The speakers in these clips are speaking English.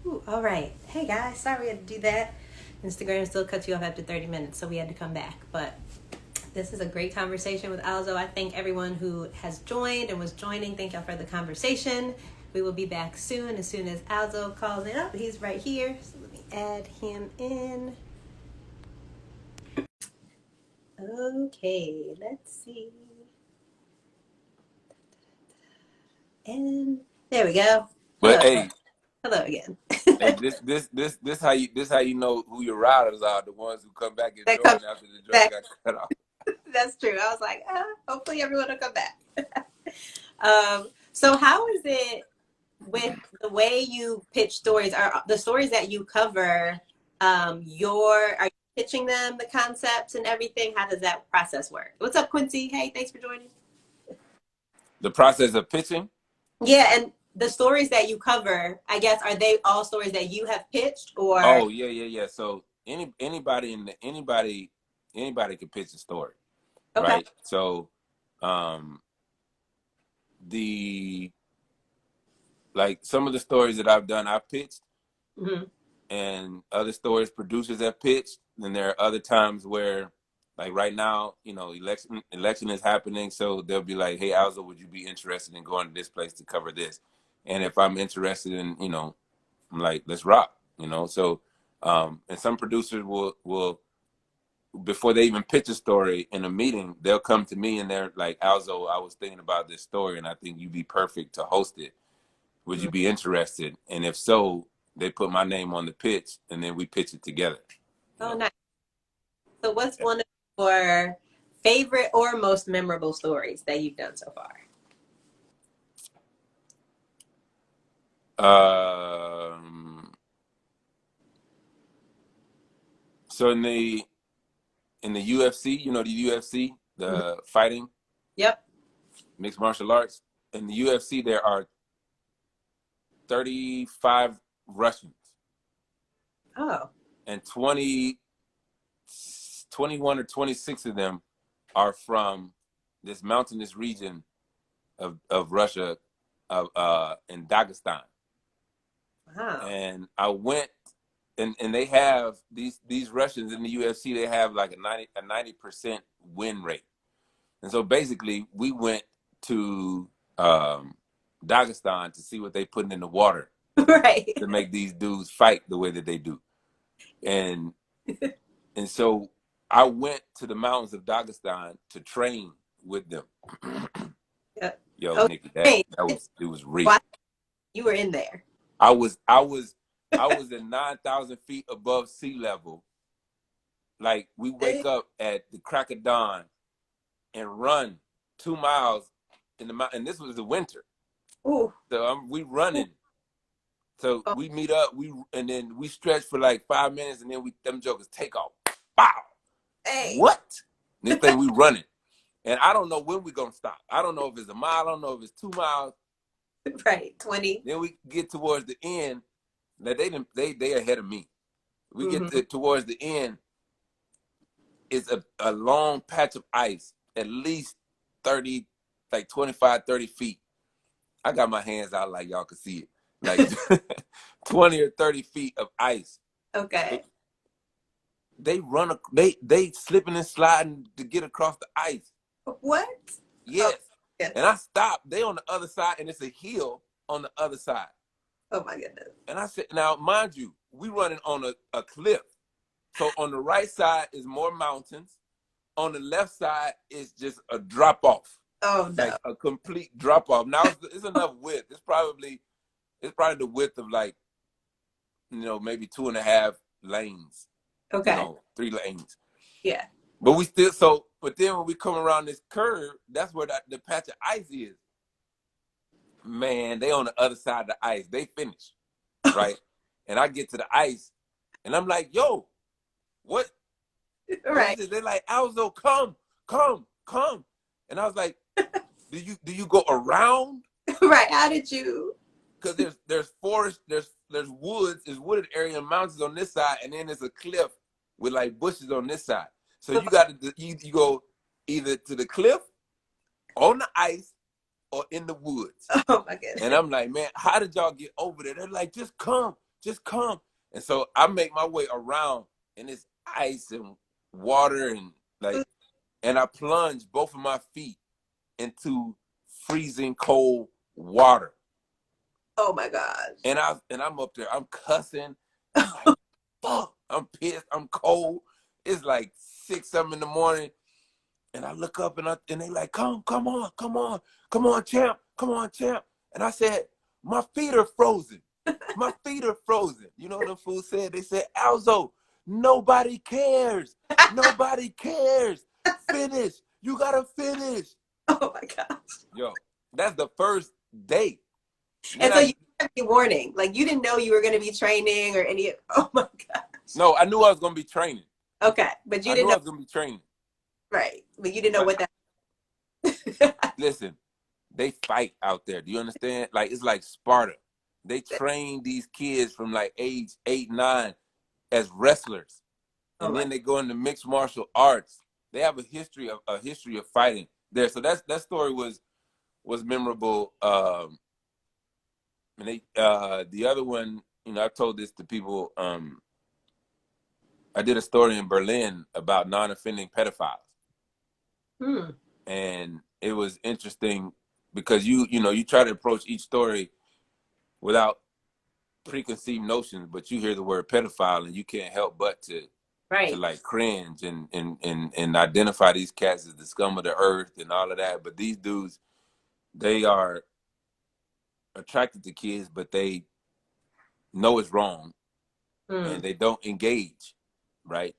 Ooh, all right. Hey guys, sorry we had to do that. Instagram still cuts you off after 30 minutes, so we had to come back. But this is a great conversation with Alzo. I thank everyone who has joined and was joining. Thank y'all for the conversation. We will be back soon as Alzo calls it up. He's right here. So let me add him in. Okay, let's see. And there we go. But Hello. hey, Hello again. hey, this how you know who your riders are, the ones who come back and That comes join after the joint back. got cut off. That's true. I was like, hopefully everyone will come back. So how is it with the way you pitch stories? Are the stories that you cover, are you pitching them the concepts and everything? How does that process work? What's up, Quincy? Hey, thanks for joining. The process of pitching. Yeah, and the stories that you cover, I guess, are they all stories that you have pitched or Oh yeah. So anybody can pitch a story, okay. right? So um the like some of the stories that I've done, I've pitched, Hmm. and other stories producers have pitched. Then there are other times where, like right now, election is happening, so they'll be like, "Hey, Alzo, would you be interested in going to this place to cover this?" And if I'm interested in, I'm like, "Let's rock," So, and some producers will before they even pitch a story in a meeting, they'll come to me and they're like, "Alzo, I was thinking about this story, and I think you'd be perfect to host it. Would you be interested?" And if so, they put my name on the pitch, and then we pitch it together. You Oh, know, nice. So what's one of your favorite or most memorable stories that you've done so far? um, so in the UFC, the UFC, Mhm. the fighting Yep. mixed martial arts. In the UFC, there are 35 Russians, Oh. and 21 or 26 of them are from this mountainous region of Russia, in Dagestan. Wow. And I went, and they have these Russians in the UFC. They have like a 90% win rate, and so basically we went to Dagestan to see what they putting in the water Right. to make these dudes fight the way that they do, and and so I went to the mountains of Dagestan to train with them. Yep. Yo, Oh, Nikki, that great. that was it was real. Why you were in there? I was I was I was at 9,000 feet above sea level. Like we wake up at the crack of dawn and run 2 miles in the mountain. And this was the winter, Ooh. so we running. So Oh, we meet up, and then we stretch for like 5 minutes, and then them jokers take off. Wow, hey. what? This thing we running, and I don't know when we gonna stop. I don't know if it's a mile. I don't know if it's 2 miles. Right. 20. Then we get towards the end. Now they ahead of me. We get Mm-hmm. towards the end. It's a long patch of ice, at least 30, like 25, 30 feet. I got my hands out like y'all can see it. Like 20 or 30 feet of ice. Okay. They slipping and sliding to get across the ice. What? Oh, Yes. yes. And I stopped. They on the other side, and it's a hill on the other side. Oh my goodness. And I said, now mind you, we running on a cliff. So on the right side is more mountains. On the left side is just a drop off, Oh no. like a complete drop off. Now it's enough width. It's probably the width of like, maybe 2.5 lanes, Okay. 3 lanes. Yeah. But but then when we come around this curve, that's where the patch of ice is. Man, they on the other side of the ice. They finish, right? And I get to the ice, and I'm like, yo, what? What is Right. it? They're like, Alzo, come, come, come. And I was like, do you go around? Right. How did you? Because there's forest, there's woods, there's wooded area and mountains on this side, and then there's a cliff with like bushes on this side. So you got to you go either to the cliff, on the ice, or in the woods. Oh my And goodness. I'm like, man, how did y'all get over there? They're like, just come, just come. And so I make my way around, and it's ice and water, and like, and I plunge both of my feet into freezing cold water. Oh my gosh. And I'm up there, I'm cussing. I'm like, fuck, I'm pissed, I'm cold. It's like 6, 7 in the morning. And I look up, and they like, come on, champ. And I said, my feet are frozen. My feet are frozen. You know what the fool said? They said, Alzo, nobody cares. Nobody cares. Finish. You gotta finish. Oh my gosh. Yo, that's the first day. And so you had any warning? Like, you didn't know you were going to be training or any, oh my gosh. No, I knew I was going to be training. Okay, but you didn't know. I was going to be training. Right, but you didn't know what that. Listen, they fight out there. Do you understand? Like, it's like Sparta. They train these kids from like age 8, 9 as wrestlers, and then they go into mixed martial arts. They have a history of fighting there. So that story was memorable. And they the other one, you know, I've told this to people. I did a story in Berlin about non-offending pedophiles. And it was interesting because you try to approach each story without preconceived notions, but you hear the word pedophile and you can't help but to like cringe and identify these cats as the scum of the earth and all of that. But these dudes, they are attracted to kids, but they know it's wrong and they don't engage, right?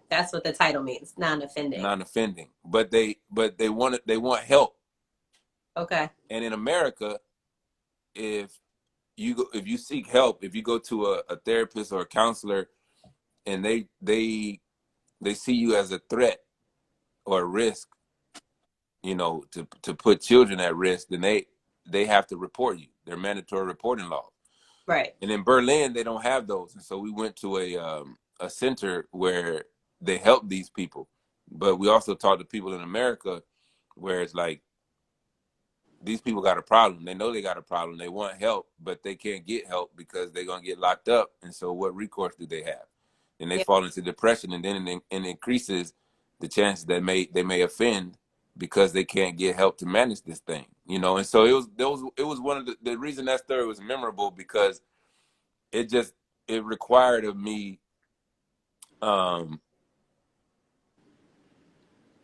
That's what the title means, non-offending. Non-offending, but they want help. Okay. And in America, if you seek help, if you go to a therapist or a counselor, and they see you as a threat or a risk, you know, to put children at risk, then they have to report you. They're mandatory reporting laws. Right. And in Berlin, they don't have those, and so we went to a center where they help these people. But we also talk to people in America where it's like, these people got a problem. They know they got a problem. They want help, but they can't get help because they're going to get locked up. And so what recourse do they have? And they fall into depression, and then it increases the chances that they may offend because they can't get help to manage this thing, you know? And so it was one of the reason that story was memorable, because it required of me,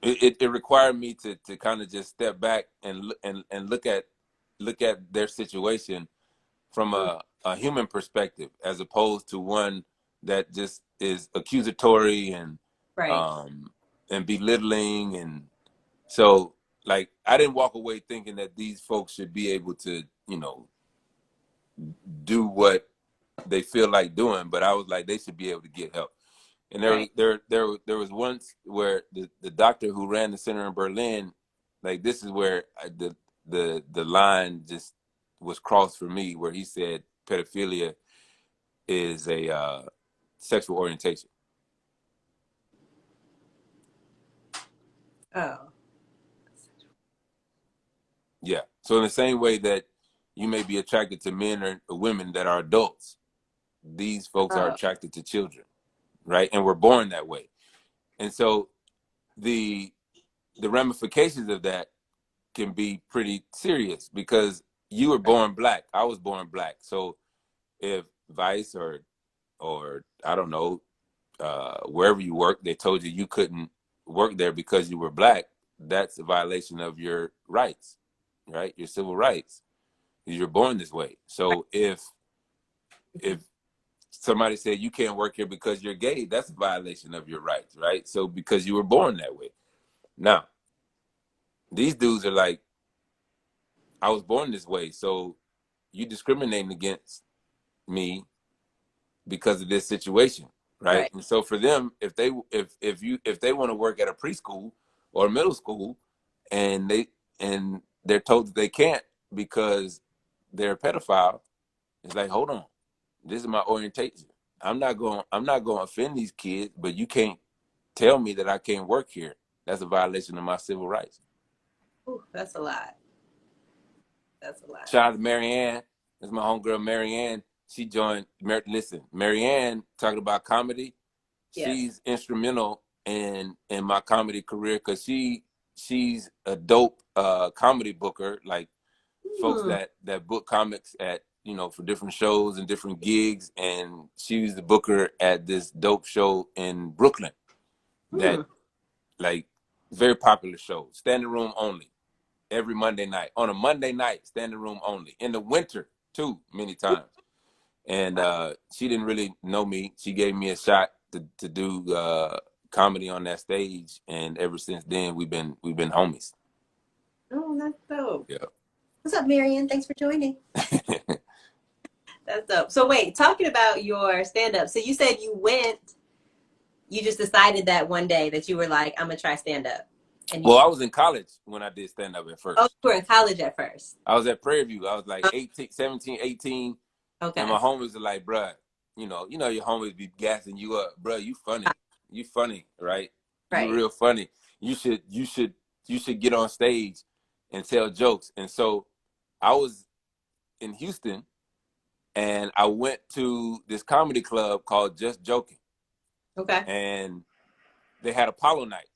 it required me to kind of just step back and look at their situation from a human perspective, as opposed to one that just is accusatory and belittling. And so, like, I didn't walk away thinking that these folks should be able to, you know, do what they feel like doing, but I was like, they should be able to get help. And there was once where the doctor who ran the center in Berlin, like, this is where the line just was crossed for me, where he said pedophilia is a sexual orientation. Oh. Yeah. So in the same way that you may be attracted to men or women that are adults, these folks are attracted to children, right? And we're born that way. And so the ramifications of that can be pretty serious, because you were born black. I was born black. So if Vice or I don't know, wherever you work, they told you couldn't work there because you were black, that's a violation of your rights, right? Your civil rights. You're born this way. So if somebody said you can't work here because you're gay, that's a violation of your rights, right? So because you were born that way. Now, these dudes are like, I was born this way, so you discriminating against me because of this situation, right? And so for them, if they want to work at a preschool or a middle school, and they're told that they can't because they're a pedophile, it's like, hold on, this is my orientation. I'm not going to offend these kids, but you can't tell me that I can't work here. That's a violation of my civil rights. Ooh, that's a lot. That's a lot. Shout out to Marianne. That's my homegirl, Marianne. she joined. Listen, Marianne, talking about comedy, Yeah. she's instrumental in my comedy career because she's a dope comedy booker, like folks that book comics at, you know, for different shows and different gigs, and she was the booker at this dope show in Brooklyn that like very popular show, standing room only, every Monday night. On a Monday night, standing room only. In the winter too, many times. And she didn't really know me. She gave me a shot to do comedy on that stage, and ever since then we've been homies. Oh, that's dope. Yeah. What's up, Marianne? Thanks for joining. That's dope. So wait, talking about your stand-up. So you said you just decided that one day that you were like, I'm gonna try stand-up. And well, I was in college when I did stand-up at first. Oh, you were in college at first. I was at Prairie View. I was like 17, 18. Okay. And my homies are like, bruh, you know your homies be gassing you up. Bruh, you funny. You funny, right? Right. You real funny. You should get on stage and tell jokes. And so I was in Houston, and I went to this comedy club called Just Joking. Okay. And they had Apollo night.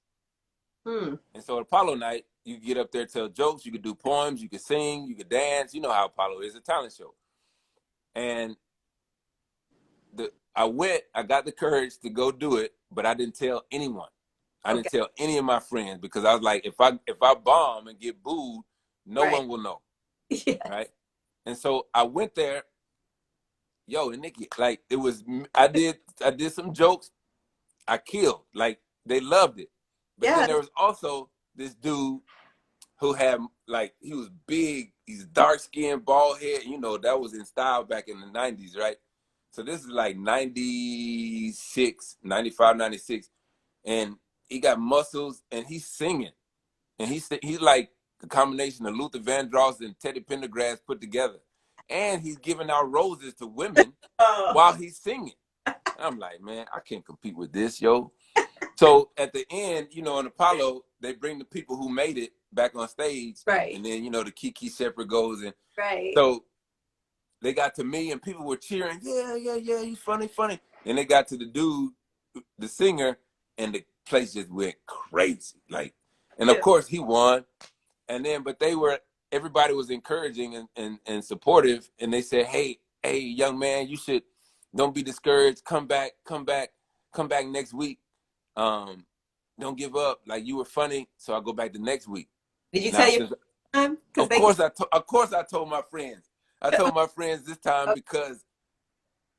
And so at Apollo night, you get up there, tell jokes, you could do poems, you could sing, you could dance. You know how Apollo is, a talent show. And I got the courage to go do it, but I didn't tell anyone. I didn't tell any of my friends, because I was like, if I bomb and get booed, no one will know. Yes. Right? And so I went there, and Nikki, like, it was, I did some jokes, I killed. Like, they loved it. But then there was also this dude who had, like, he was big, he's dark-skinned, bald head. You know, that was in style back in the 90s, right? So this is like 96, 95, 96. And he got muscles, and he's singing. And he's like the combination of Luther Vandross and Teddy Pendergrass put together. And he's giving out roses to women while he's singing. I'm like, man, I can't compete with this, yo. So at the end, in Apollo, they bring the people who made it back on stage. Right. And then, the Kiki Shepard goes and so they got to me and people were cheering, yeah, he's funny. And they got to the dude, the singer, and the place just went crazy. Like, and of course he won. And then, but everybody was encouraging and supportive. And they said, hey, young man, don't be discouraged. Come back next week. Don't give up. Like, you were funny. So I'll go back the next week. Did you tell your time? Of course I told my friends. I told my friends this time because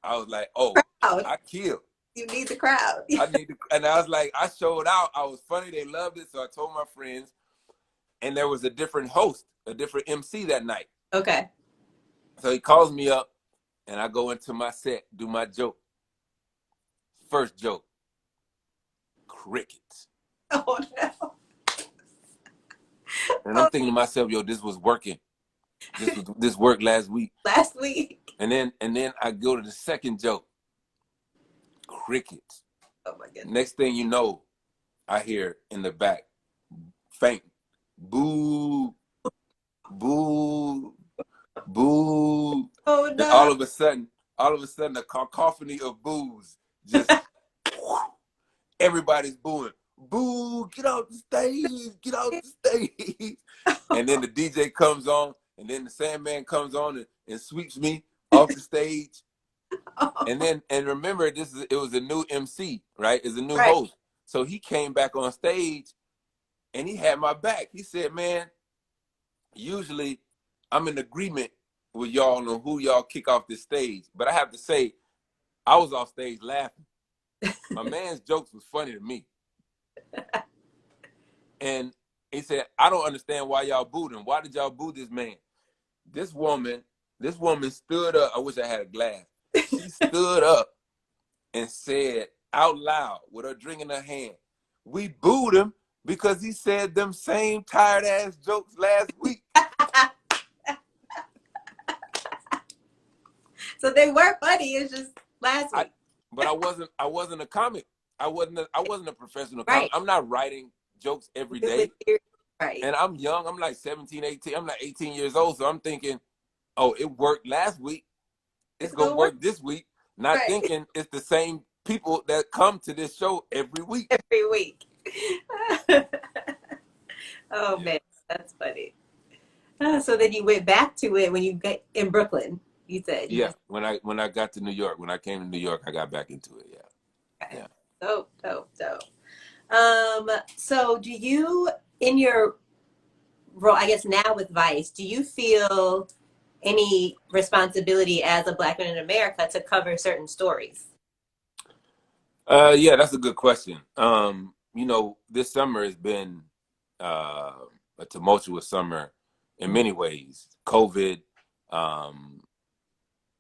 I was like, I killed. You need the crowd. And I was like, I showed out. I was funny. They loved it. So I told my friends. And there was a different host, a different MC that night. Okay. So he calls me up, and I go into my set, do my joke. First joke. Crickets. Oh, no. And I'm thinking to myself, this was working. This worked last week. Last week. And then I go to the second joke. Crickets. Oh my goodness. Next thing you know, I hear in the back, faint, boo, boo, boo. Oh no. And all of a sudden, a cacophony of boos. Just everybody's booing. Boo, get out the stage. And then the DJ comes on, and then the Sandman comes on and sweeps me off the stage. And remember, it was a new MC, right? It's a new host. So he came back on stage and he had my back. He said, man, usually I'm in agreement with y'all on who y'all kick off this stage. But I have to say, I was off stage laughing. My man's jokes was funny to me. And he said, I don't understand why y'all booed him. Why did y'all boo this man? This woman stood up. I wish I had a glass. She stood up and said out loud with her drink in her hand, we booed him because he said them same tired ass jokes last week. So they were funny. It's just last week. But I wasn't a comic. I wasn't a professional comic. I'm not writing jokes every day. Right. And I'm young. I'm like 17, 18. I'm like 18 years old. So I'm thinking, it worked last week. it's It's gonna gonna work. work this week, not Right. thinking it's the same people that come to this show every week. Every week. Oh Yeah. man, that's funny. So then you went back to it when you got in Brooklyn. You said you Yeah. just When I got to New York, when I came to New York, I got back into it. Yeah. okay. Yeah. Dope, dope, dope. So do you in your role, I guess now with Vice, do you feel any responsibility as a Black man in America to cover certain stories? Yeah, that's a good question. You know, this summer has been uh, a tumultuous summer in Mhm. many ways. COVID, um,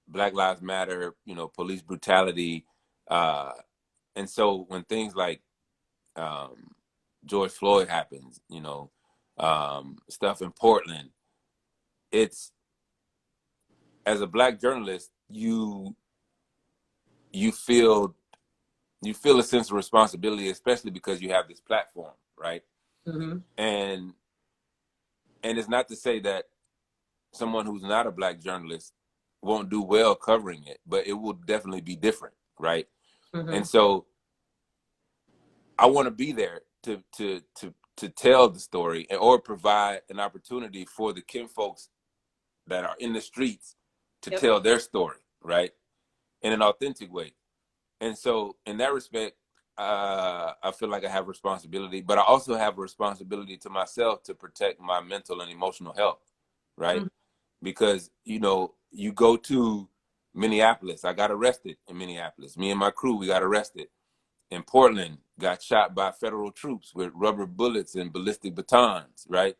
Black Lives Matter, you know, police brutality. Uh, and so when things like um, George Floyd happens, you know, stuff in Portland, it's as a Black journalist, you feel you feel a sense of responsibility, especially because you have this platform, right? Mm-hmm. And it's not to say that someone who's not a Black journalist won't do well covering it, but it will definitely be different, right? Mm-hmm. And so I want to be there to tell the story or provide an opportunity for the kinfolks that are in the streets to Yep. tell their story, right, in an authentic way. And so, in that respect, I feel like I have responsibility, but I also have a responsibility to myself to protect my mental and emotional health, right? Mm-hmm. Because you know, you go to Minneapolis. I got arrested in Minneapolis. Me and my crew, we got arrested in Portland, got shot by federal troops with rubber bullets and ballistic batons, right?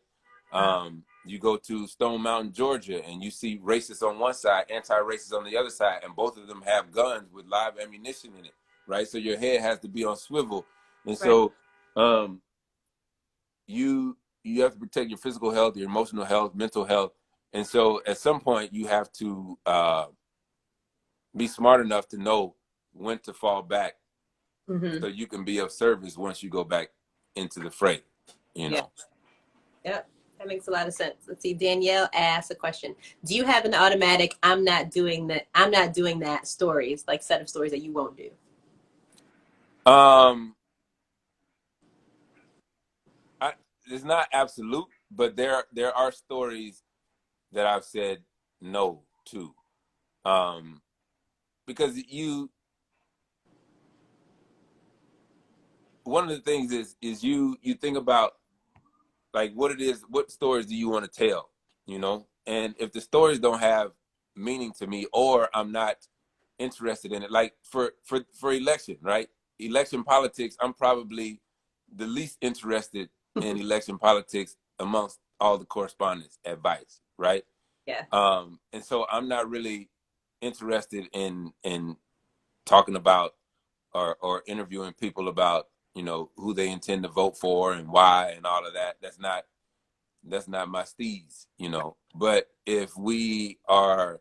Wow. You go to Stone Mountain, Georgia, and you see racists on one side, anti-racists on the other side, and both of them have guns with live ammunition in it, right? So your head has to be on swivel, and Right. so um, you have to protect your physical health, your emotional health, mental health, and so at some point you have to be smart enough to know when to fall back Mm-hmm. so you can be of service once you go back into the fray, you Yeah. know. Yep. That makes a lot of sense. Let's see. Danielle asked a question. Do you have an automatic I'm not doing that stories, like set of stories that you won't do? Um, I, it's not absolute, but there are stories that I've said no to, um, because you one of the things is you think about like what it is, what stories do you want to tell, you know, and if the stories don't have meaning to me or I'm not interested in it, like for election, right? Election politics, I'm probably the least interested in election politics amongst all the correspondents at Vice, right? Yeah. And so I'm not really interested in talking about or interviewing people about, you know, who they intend to vote for and why and all of that. That's not my steez, you know. But if we are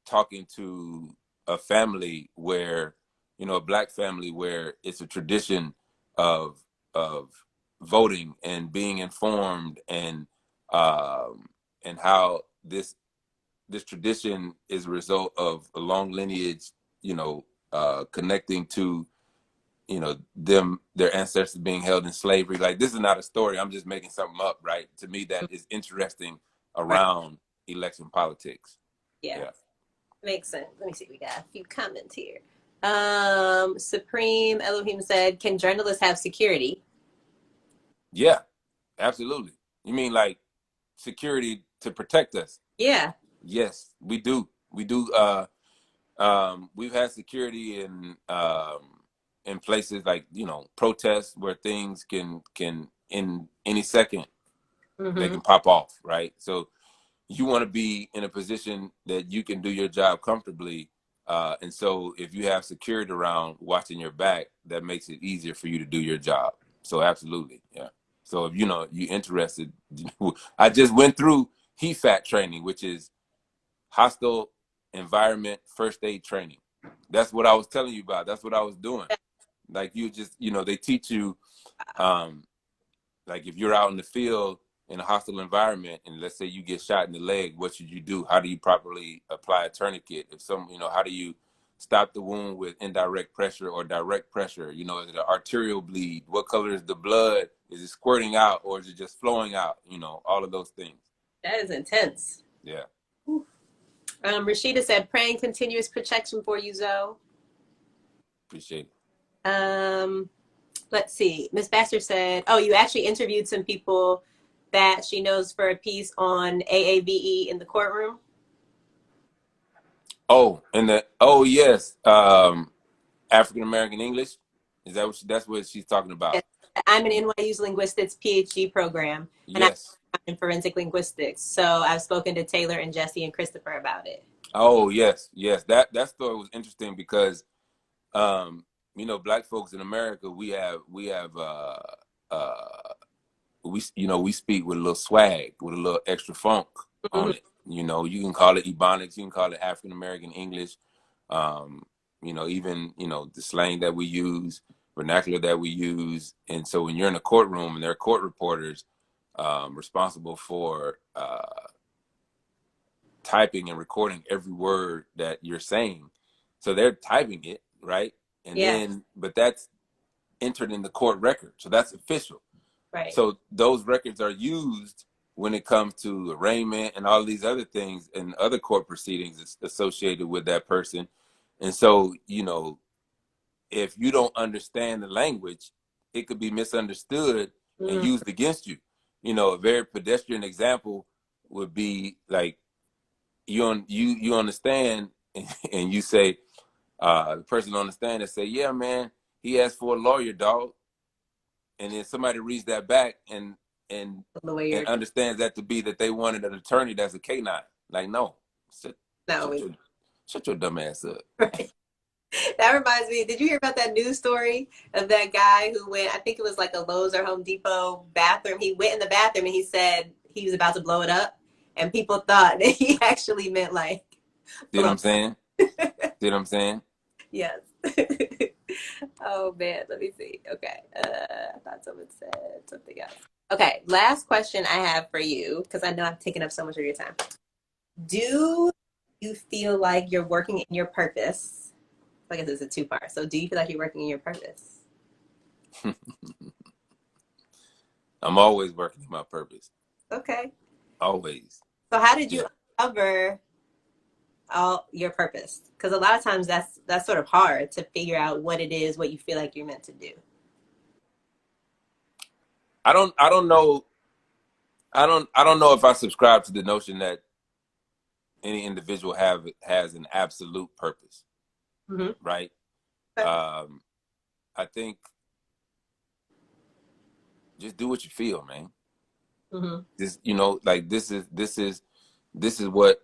talking to a family where, you know, a Black family where it's a tradition of of voting and being informed and how this tradition is a result of a long lineage, you know, connecting to, you know, their ancestors being held in slavery. Like this is not a story. I'm just making something up, right? To me, that is interesting Right. around election politics. Yeah. Yeah. Makes sense. Let me see. We got a few comments here. Supreme Elohim said, "Can journalists have security?" Yeah, absolutely. You mean like security to protect us? Yeah. Yes, we do. We do. We've had security in places like, you know, protests where things can in any second they Mm-hmm. can pop off, right? So you want to be in a position that you can do your job comfortably. And so if you have security around watching your back, that makes it easier for you to do your job. So absolutely. Yeah. So if you know you're interested, I just went through HEFAT training, which is hostile environment first aid training. That's what I was telling you about. That's what I was doing. Like you just, you know, they teach you, um, like if you're out in the field in a hostile environment, and let's say you get shot in the leg, what should you do? How do you properly apply a tourniquet? If some, how do you stop the wound with indirect pressure or direct pressure? Is it an arterial bleed? What color is the blood? Is it squirting out or is it just flowing out? All of those things. That is intense. Yeah. Rashida said, praying continuous protection for you, Zoe. Appreciate it. Let's see. Miss Baxter said, oh, you actually interviewed some people that she knows for a piece on AAVE in the courtroom. Oh, yes. African American English. Is that that's what she's talking about? Yes. I'm in NYU's linguistics PhD program. And yes. I'm in forensic linguistics. So I've spoken to Taylor and Jesse and Christopher about it. Oh, yes. That story was interesting because Black folks in America, we speak with a little swag, with a little extra funk on it. You can call it Ebonics, you can call it African American English. Even the slang that we use, vernacular that we use. And so when you're in a courtroom and there are court reporters responsible for typing and recording every word that you're saying, so they're typing it, right? And then, but that's entered in the court record, so that's official. Right. So those records are used when it comes to arraignment and all these other things and other court proceedings associated with that person. And so, if you don't understand the language, it could be misunderstood and used against you. A very pedestrian example would be like you understand and you say, the person on the stand and say, yeah, man, he asked for a lawyer, dog. And then somebody reads that back and understands that to be that they wanted an attorney that's a canine. Like, no. Shut your dumb ass up. Right. That reminds me, did you hear about that news story of that guy who went, I think it was like a Lowe's or Home Depot bathroom. He went in the bathroom and he said he was about to blow it up. And people thought that he actually meant like. See what I'm saying? See what I'm saying? Yes. Oh, man. Let me see. Okay. I thought someone said something else. Okay. Last question I have for you, because I know I've taken up so much of your time. Do you feel like you're working in your purpose? I guess it's a two-part. So do you feel like you're working in your purpose? I'm always working in my purpose. Okay. Always. So how did you uncover all your purpose? Because a lot of times that's sort of hard to figure out what it is, what you feel like you're meant to do. I don't know. I don't know if I subscribe to the notion that any individual has an absolute purpose. Right. Okay. I think just do what you feel, man. This, like this is what,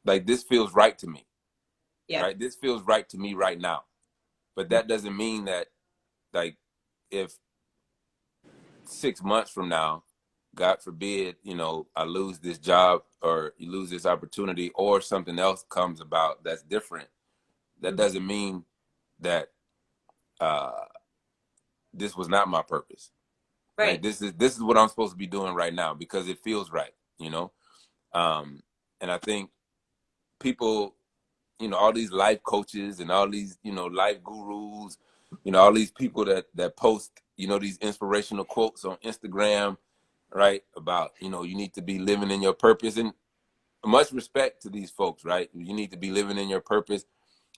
like, this feels right to me. Yeah. Right. This feels right to me right now. But that doesn't mean that, like, if 6 months from now, God forbid, I lose this job or you lose this opportunity or something else comes about that's different. That doesn't mean that this was not my purpose. Right. Like, this is what I'm supposed to be doing right now because it feels right, and I think people, all these life coaches and all these, life gurus, all these people that post, these inspirational quotes on Instagram, right, about, you need to be living in your purpose, and much respect to these folks, right? You need to be living in your purpose.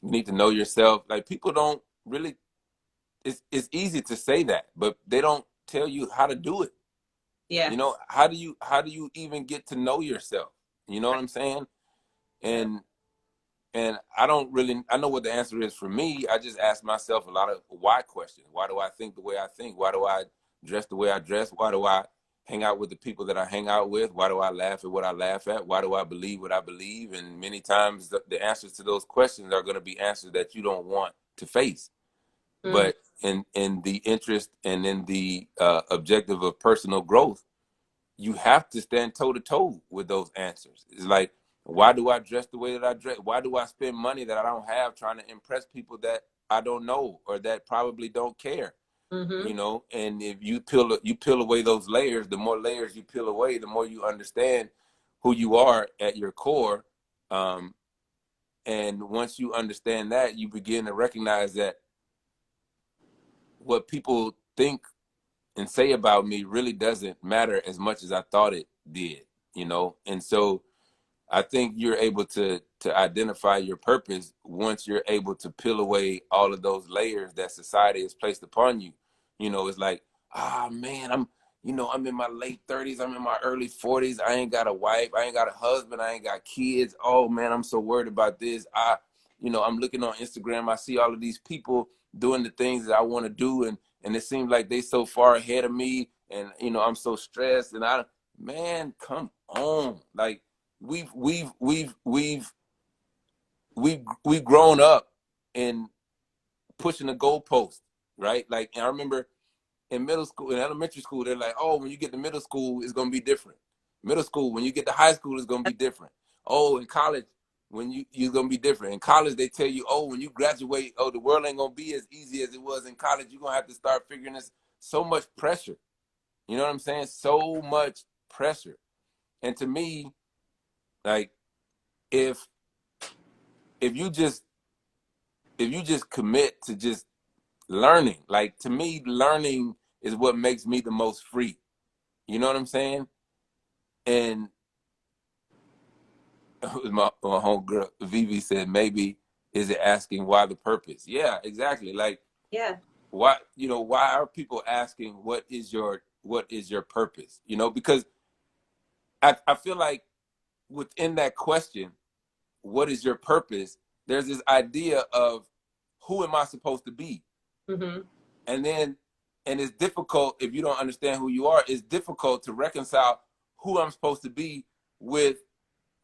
You need to know yourself. Like, people don't really, it's easy to say that, but they don't tell you how to do it. Yeah. How do you even get to know yourself? You know what I'm saying? And I know what the answer is for me. I just ask myself a lot of why questions. Why do I think the way I think? Why do I dress the way I dress? Why do I hang out with the people that I hang out with? Why do I laugh at what I laugh at? Why do I believe what I believe? And many times the answers to those questions are going to be answers that you don't want to face. But in the interest and in the objective of personal growth, you have to stand toe to toe with those answers. It's like, why do I dress the way that I dress? Why do I spend money that I don't have trying to impress people that I don't know or that probably don't care? Mm-hmm. you know. And if you peel away those layers, the more layers you peel away, the more you understand who you are at your core. Um, and once you understand that, you begin to recognize that what people think and say about me really doesn't matter as much as I thought it did, you know. And so I think you're able to identify your purpose once you're able to peel away all of those layers that society has placed upon you. You know, it's like, ah man, I'm in my late 30s, I'm in my early 40s, I ain't got a wife, I ain't got a husband, I ain't got kids. Oh man, I'm so worried about this. I'm looking on Instagram, I see all of these people doing the things that I want to do, and it seems like they so far ahead of me, and I'm so stressed, and man, come on. Like, we've we've we've we've we've grown up in pushing the goalpost, right? Like, and I remember in middle school, in elementary school, they're like, oh, when you get to middle school, it's gonna be different. Middle school, when you get to high school, it's gonna be different. Oh, in college, when you're gonna be different. In college, they tell you, oh, when you graduate, oh, the world ain't gonna be as easy as it was in college. You're gonna have to start figuring this. So much pressure. You know what I'm saying? So much pressure. And to me, like, if if you just commit to just learning, like, to me, learning is what makes me the most free. You know what I'm saying? And my homegirl Vivi said, maybe is it asking why the purpose? Yeah, exactly. Like, Yeah. why are people asking what is your purpose? Because I feel like within that question, what is your purpose, there's this idea of who am I supposed to be? Mm-hmm. And it's difficult if you don't understand who you are. It's difficult to reconcile who I'm supposed to be with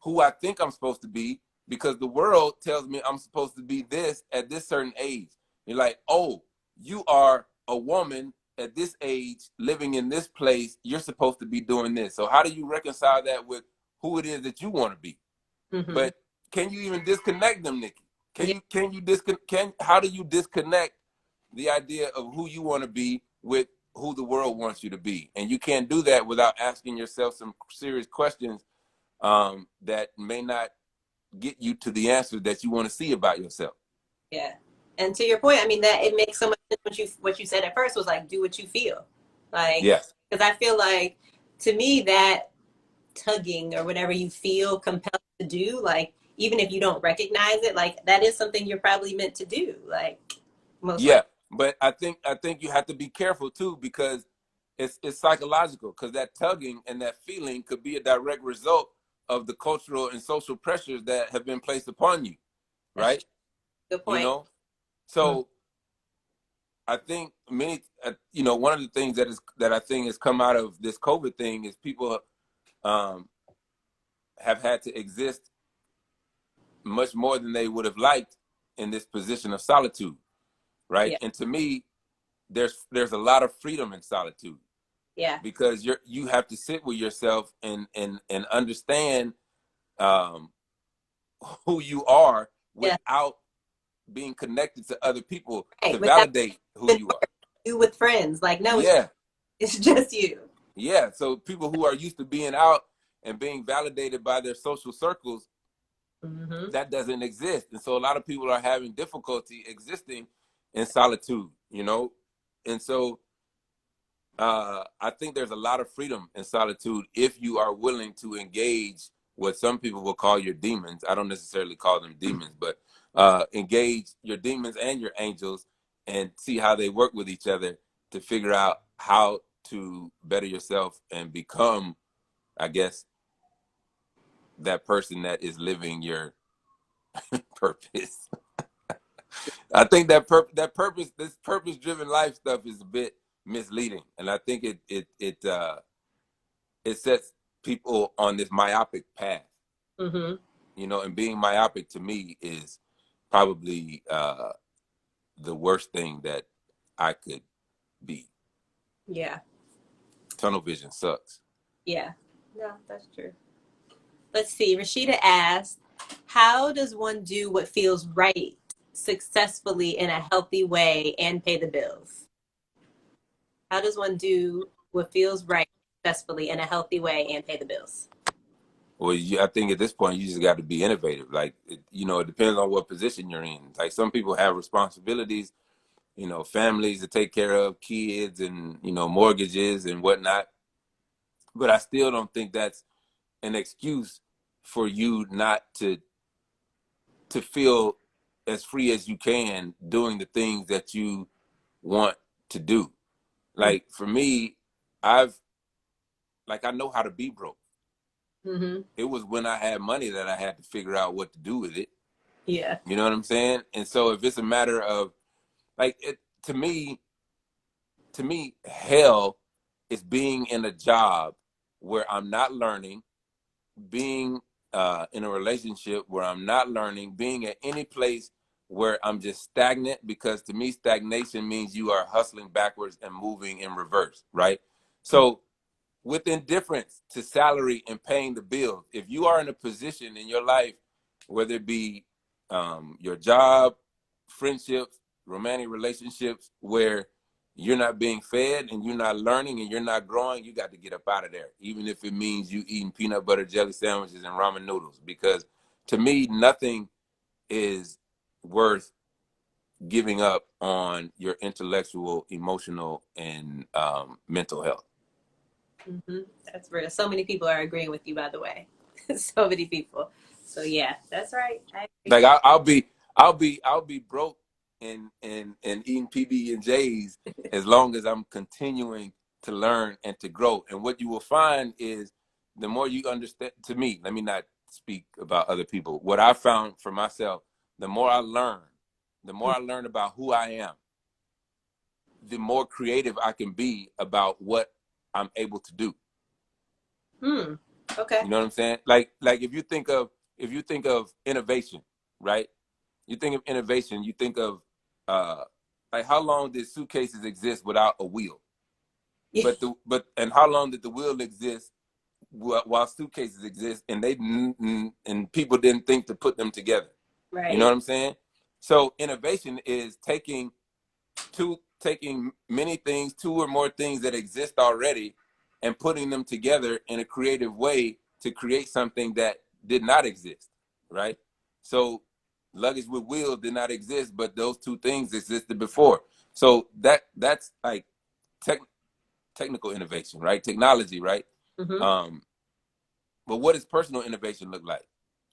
who I think I'm supposed to be, because the world tells me I'm supposed to be this at this certain age. You're like, oh, you are a woman at this age living in this place. You're supposed to be doing this. So how do you reconcile that with who it is that you want to be? Mm-hmm. But can you even disconnect them, Nyki? Yeah. How do you disconnect the idea of who you want to be with who the world wants you to be? And you can't do that without asking yourself some serious questions that may not get you to the answer that you want to see about yourself. Yeah. And to your point, I mean, that it makes so much sense. What you said at first was like, do what you feel. Like, Yes. because I feel like, to me, that tugging or whatever you feel compelled to do, like, even if you don't recognize it, like, that is something you're probably meant to do. Like, most Yeah. likely. But I think you have to be careful too, because it's psychological, because that tugging and that feeling could be a direct result of the cultural and social pressures that have been placed upon you, That's right? good You point. know, Mm-hmm. so I think one of the things that I think has come out of this COVID thing is people um, have had to exist much more than they would have liked in this position of solitude, right? Yeah. And to me, there's a lot of freedom in solitude, Yeah. because you have to sit with yourself and understand um, who you are Yeah. without being connected to other people Right. to Without validate who you are. you with friends. Like, no, Yeah, it's just you. yeah. So people who are used to being out and being validated by their social circles, Mm-hmm. that doesn't exist. And so a lot of people are having difficulty existing in solitude, And so I think there's a lot of freedom in solitude if you are willing to engage what some people will call your demons. I don't necessarily call them demons, but engage your demons and your angels and see how they work with each other to figure out how to better yourself and become, I guess, that person that is living your purpose. I think this purpose driven life stuff is a bit misleading, and I think it sets people on this myopic path, Mm-hmm. and being myopic to me is probably the worst thing that I could be. Yeah. Tunnel vision sucks. Yeah. No, that's true. Let's see. Rashida asked, how does one do what feels right successfully in a healthy way and pay the bills? How does one do what feels right successfully in a healthy way and pay the bills? Well, I think at this point you just got to be innovative. Like, it depends on what position you're in. Like some people have responsibilities, families to take care of, kids, and mortgages and whatnot. But I still don't think that's an excuse for you not to feel as free as you can doing the things that you want to do. Like for me, I know how to be broke. Mm-hmm. It was when I had money that I had to figure out what to do with it. Yeah. You know what I'm saying? And so if it's a matter of like it to me, hell is being in a job where I'm not learning, being in a relationship where I'm not learning, being at any place where I'm just stagnant, because to me, stagnation means you are hustling backwards and moving in reverse, right? So with indifference to salary and paying the bills, if you are in a position in your life, whether it be your job, friendships, romantic relationships, where you're not being fed and you're not learning and you're not growing, you got to get up out of there, even if it means you eating peanut butter jelly sandwiches and ramen noodles. Because to me, nothing is worth giving up on your intellectual, emotional, and mental health. Mm-hmm. That's real. So many people are agreeing with you, by the way. So many people. So yeah, that's right. I agree. Like I'll be broke and eating PB and J's as long as I'm continuing to learn and to grow. And what you will find is the more you understand. To me, let me not speak about other people. What I found for myself, the more I learn about who I am, the more creative I can be about what I'm able to do. Okay. You know what I'm saying? Like if you think of innovation, right? You think of innovation, you think of like how long did suitcases exist without a wheel? Yeah. And how long did the wheel exist while suitcases exist and and people didn't think to put them together? Right. You know what I'm saying? So innovation is taking many things, two or more things that exist already, and putting them together in a creative way to create something that did not exist, right? So luggage with wheels did not exist, but those two things existed before. So that's like technical innovation, right? Technology, right? Mm-hmm. But what does personal innovation look like?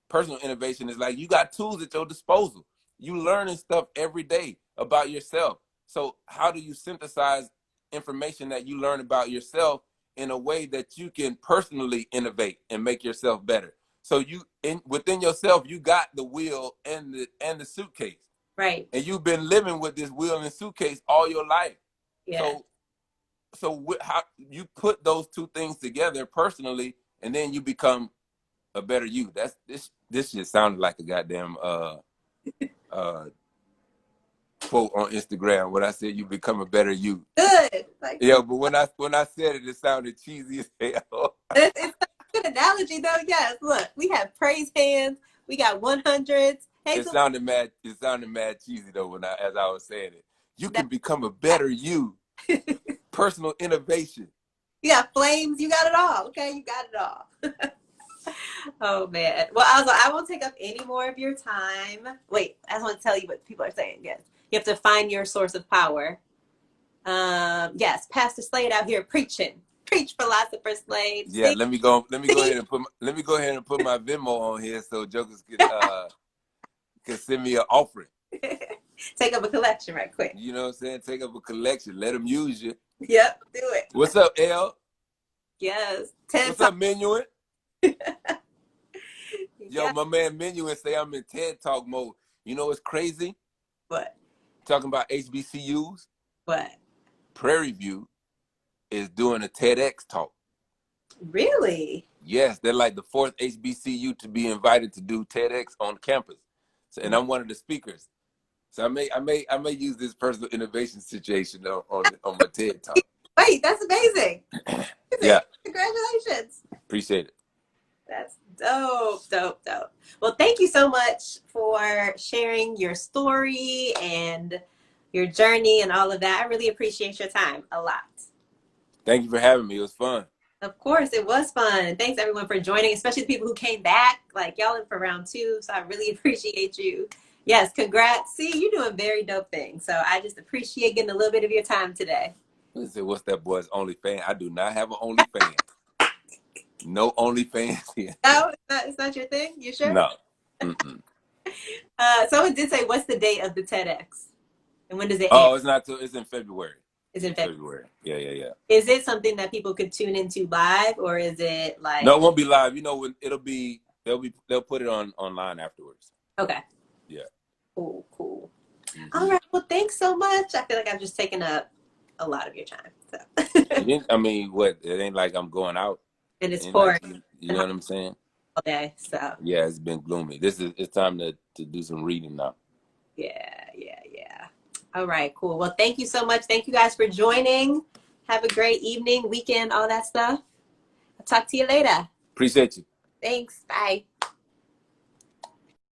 Personal innovation is like you got tools at your disposal. You learning stuff every day about yourself. So how do you synthesize information that you learn about yourself in a way that you can personally innovate and make yourself better? So within yourself, you got the wheel and the suitcase. Right. And you've been living with this wheel and suitcase all your life. Yeah. So how you put those two things together personally, and then you become a better you. That's this just sounded like a goddamn quote on Instagram when I said you become a better you. Good. Like, Yeah, but when I said it, it sounded cheesy as hell. it's a good analogy, though. Yes. Look, we have praise hands. We got 100s. It Hazel. sounded mad. It sounded mad cheesy though as I was saying it. You That, can become a better you. Personal innovation. you got flames. You got it all. Okay, you got it all. Oh man. Well, also, I won't take up any more of your time. Wait, I just want to tell you what people are saying. Yes, you have to find your source of power. Yes, Pastor Slade out here preaching. Preach, philosopher Slade. Yeah, See? let me go ahead and put my Venmo on here so jokers can send me an offering. Take up a collection right quick. You know what I'm saying? Take up a collection. Let them use you. Yep, do it. What's up, L? Yes. What's up, Menuin? Yo, Yeah. my man Menuin say I'm in TED Talk mode. You know what's crazy? What? Talking about HBCUs. What? Prairie View is doing a TEDx talk. Really? Yes, they're like the fourth HBCU to be invited to do TEDx on campus. So, and I'm one of the speakers. So I may use this personal innovation situation on my TED Talk. Wait, that's amazing. Yeah. Congratulations. Appreciate it. That's dope, dope, dope. Well, thank you so much for sharing your story and your journey and all of that. I really appreciate your time a lot. Thank you for having me. It was fun. Of course, it was fun. Thanks everyone for joining, especially the people who came back. Like y'all in for round 2, so I really appreciate you. Yes, congrats. See, you're doing very dope things. So I just appreciate getting a little bit of your time today. What's that boy's OnlyFans? I do not have an OnlyFans. No OnlyFans here. No, it's not your thing. You sure? No. Mm-mm. Someone did say, "What's the date of the TEDx, and when does it end?" Oh, it's not. It's in February. Is it February? Yeah. Is it something that people could tune into live, or is it like? No, it won't be live. You know, when they'll put it online afterwards. Okay. Yeah. Cool. Mm-hmm. All right. Well, thanks so much. I feel like I've just taken up a lot of your time. So. I mean, what? It ain't like I'm going out. And it's pouring. Like, you know what I'm saying? All day. So. Yeah, it's been gloomy. It's time to do some reading now. Yeah. All right, cool. Well, thank you so much. Thank you guys for joining. Have a great evening, weekend, all that stuff. I'll talk to you later. Appreciate you. Thanks. Bye.